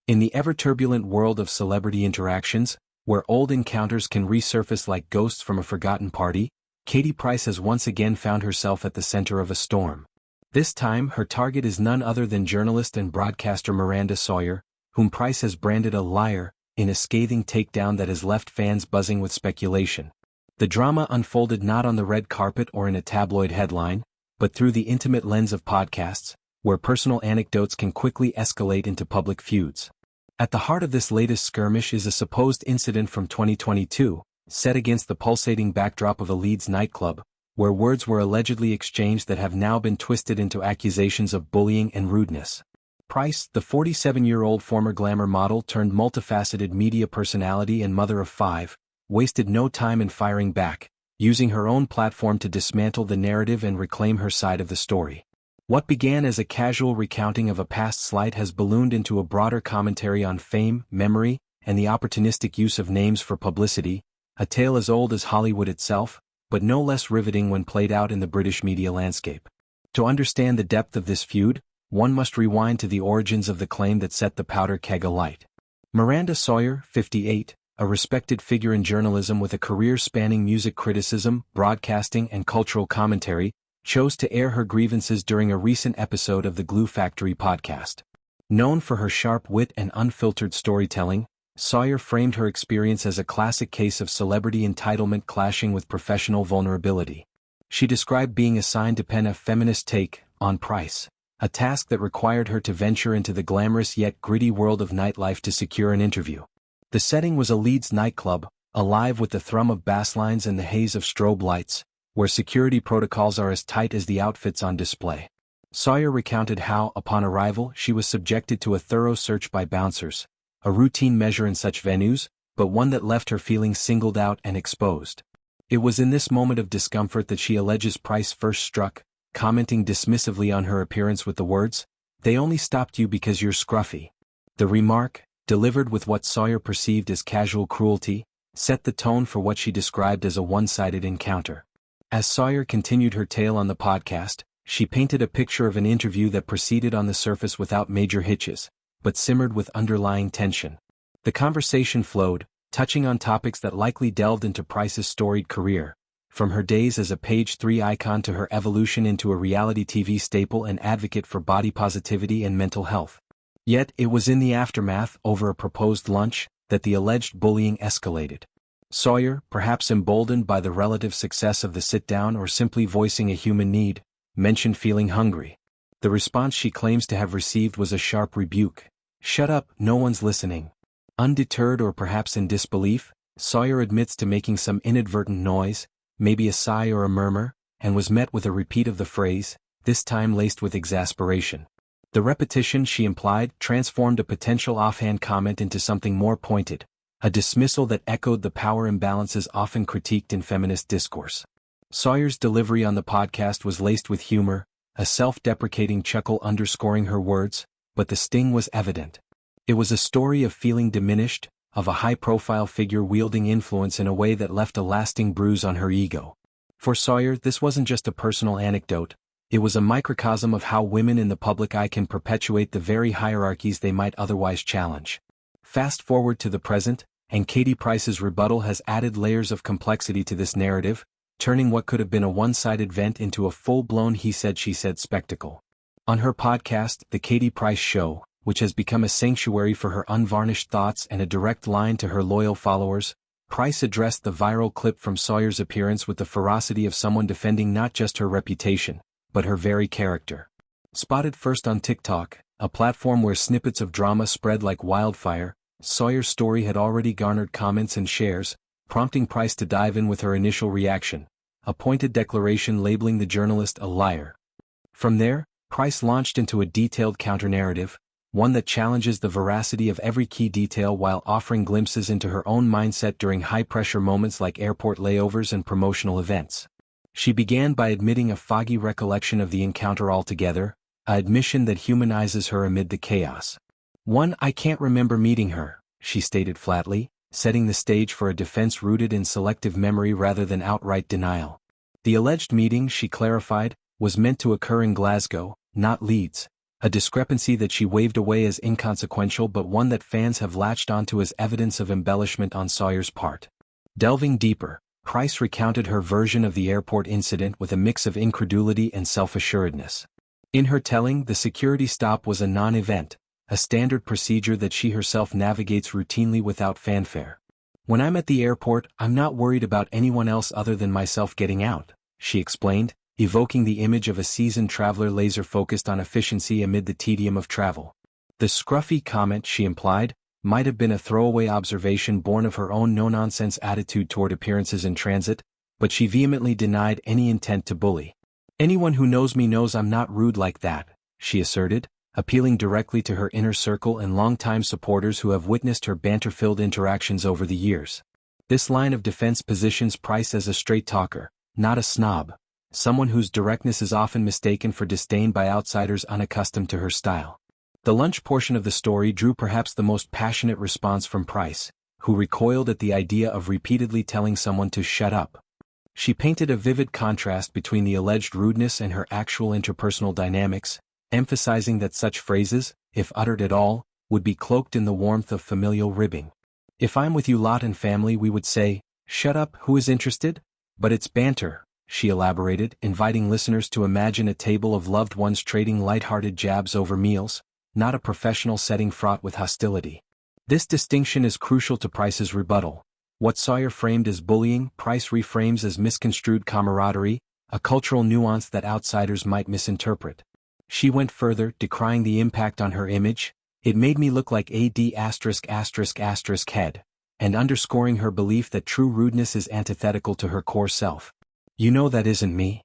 In the ever-turbulent world of celebrity interactions, where old encounters can resurface like ghosts from a forgotten party, Katie Price has once again found herself at the center of a storm. This time, her target is none other than journalist and broadcaster Miranda Sawyer, whom Price has branded a liar, in a scathing takedown that has left fans buzzing with speculation. The drama unfolded not on the red carpet or in a tabloid headline, but through the intimate lens of podcasts, where personal anecdotes can quickly escalate into public feuds. At the heart of this latest skirmish is a supposed incident from 2022, set against the pulsating backdrop of a Leeds nightclub, where words were allegedly exchanged that have now been twisted into accusations of bullying and rudeness. Price, the 47-year-old former glamour model turned multifaceted media personality and mother of 5, wasted no time in firing back, using her own platform to dismantle the narrative and reclaim her side of the story. What began as a casual recounting of a past slight has ballooned into a broader commentary on fame, memory, and the opportunistic use of names for publicity, a tale as old as Hollywood itself, but no less riveting when played out in the British media landscape. To understand the depth of this feud, one must rewind to the origins of the claim that set the powder keg alight. Miranda Sawyer, 58, a respected figure in journalism with a career spanning music criticism, broadcasting, and cultural commentary, chose to air her grievances during a recent episode of the Glue Factory podcast. Known for her sharp wit and unfiltered storytelling, Sawyer framed her experience as a classic case of celebrity entitlement clashing with professional vulnerability. She described being assigned to pen a feminist take on Price, a task that required her to venture into the glamorous yet gritty world of nightlife to secure an interview. The setting was a Leeds nightclub, alive with the thrum of basslines and the haze of strobe lights, where security protocols are as tight as the outfits on display. Sawyer recounted how, upon arrival, she was subjected to a thorough search by bouncers, a routine measure in such venues, but one that left her feeling singled out and exposed. It was in this moment of discomfort that she alleges Price first struck, commenting dismissively on her appearance with the words, "They only stopped you because you're scruffy." The remark, delivered with what Sawyer perceived as casual cruelty, set the tone for what she described as a one-sided encounter. As Sawyer continued her tale on the podcast, she painted a picture of an interview that proceeded on the surface without major hitches, but simmered with underlying tension. The conversation flowed, touching on topics that likely delved into Price's storied career, from her days as a Page 3 icon to her evolution into a reality TV staple and advocate for body positivity and mental health. Yet it was in the aftermath, over a proposed lunch, that the alleged bullying escalated. Sawyer, perhaps emboldened by the relative success of the sit-down or simply voicing a human need, mentioned feeling hungry. The response she claims to have received was a sharp rebuke. "Shut up, no one's listening." Undeterred or perhaps in disbelief, Sawyer admits to making some inadvertent noise, maybe a sigh or a murmur, and was met with a repeat of the phrase, this time laced with exasperation. The repetition, she implied, transformed a potential offhand comment into something more pointed, a dismissal that echoed the power imbalances often critiqued in feminist discourse. Sawyer's delivery on the podcast was laced with humor, a self-deprecating chuckle underscoring her words, but the sting was evident. It was a story of feeling diminished, of a high-profile figure wielding influence in a way that left a lasting bruise on her ego. For Sawyer, this wasn't just a personal anecdote, it was a microcosm of how women in the public eye can perpetuate the very hierarchies they might otherwise challenge. Fast forward to the present, and Katie Price's rebuttal has added layers of complexity to this narrative, turning what could have been a one-sided vent into a full-blown he-said-she-said spectacle. On her podcast, The Katie Price Show, which has become a sanctuary for her unvarnished thoughts and a direct line to her loyal followers, Price addressed the viral clip from Sawyer's appearance with the ferocity of someone defending not just her reputation, but her very character. Spotted first on TikTok, a platform where snippets of drama spread like wildfire, Sawyer's story had already garnered comments and shares, prompting Price to dive in with her initial reaction, a pointed declaration labeling the journalist a liar. From there, Price launched into a detailed counter-narrative, one that challenges the veracity of every key detail while offering glimpses into her own mindset during high-pressure moments like airport layovers and promotional events. She began by admitting a foggy recollection of the encounter altogether, an admission that humanizes her amid the chaos. "I can't remember meeting her," she stated flatly, setting the stage for a defense rooted in selective memory rather than outright denial. The alleged meeting, she clarified, was meant to occur in Glasgow, not Leeds, a discrepancy that she waved away as inconsequential but one that fans have latched onto as evidence of embellishment on Sawyer's part. Delving deeper, Price recounted her version of the airport incident with a mix of incredulity and self-assuredness. In her telling, the security stop was a non-event, a standard procedure that she herself navigates routinely without fanfare. "When I'm at the airport, I'm not worried about anyone else other than myself getting out," she explained, evoking the image of a seasoned traveler laser-focused on efficiency amid the tedium of travel. The scruffy comment, she implied, might have been a throwaway observation born of her own no-nonsense attitude toward appearances in transit, but she vehemently denied any intent to bully. "Anyone who knows me knows I'm not rude like that," she asserted, appealing directly to her inner circle and longtime supporters who have witnessed her banter-filled interactions over the years. This line of defense positions Price as a straight talker, not a snob, someone whose directness is often mistaken for disdain by outsiders unaccustomed to her style. The lunch portion of the story drew perhaps the most passionate response from Price, who recoiled at the idea of repeatedly telling someone to shut up. She painted a vivid contrast between the alleged rudeness and her actual interpersonal dynamics, emphasizing that such phrases, if uttered at all, would be cloaked in the warmth of familial ribbing. "If I'm with you lot and family we would say, 'Shut up, who is interested?' But it's banter," she elaborated, inviting listeners to imagine a table of loved ones trading light-hearted jabs over meals, not a professional setting fraught with hostility. This distinction is crucial to Price's rebuttal. What Sawyer framed as bullying, Price reframes as misconstrued camaraderie, a cultural nuance that outsiders might misinterpret. She went further, decrying the impact on her image. "It made me look like AD***** head, and underscoring her belief that true rudeness is antithetical to her core self. You know that isn't me."